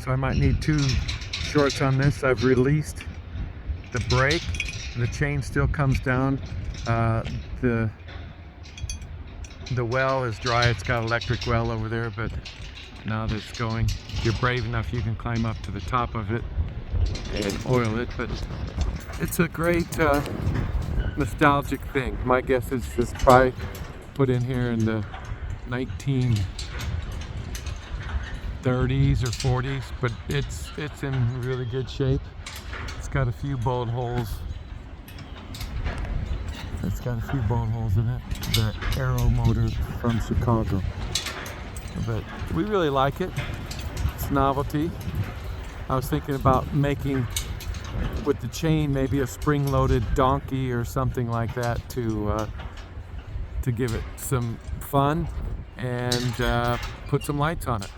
so I might need 2 shorts on this. I've released the brake. The chain still comes down. The well is dry. It's got electric well over there, but now that it's going, if you're brave enough, you can climb up to the top of it and oil it. But it's a great nostalgic thing. My guess is it's probably put in here in the 1930s or 40s, but it's in really good shape. It's got a few bullet holes. It's got a few bullet holes in it. The Aero motor from Chicago. But we really like it. It's novelty. I was thinking about making with the chain maybe a spring-loaded donkey or something like that to give it some fun and put some lights on it.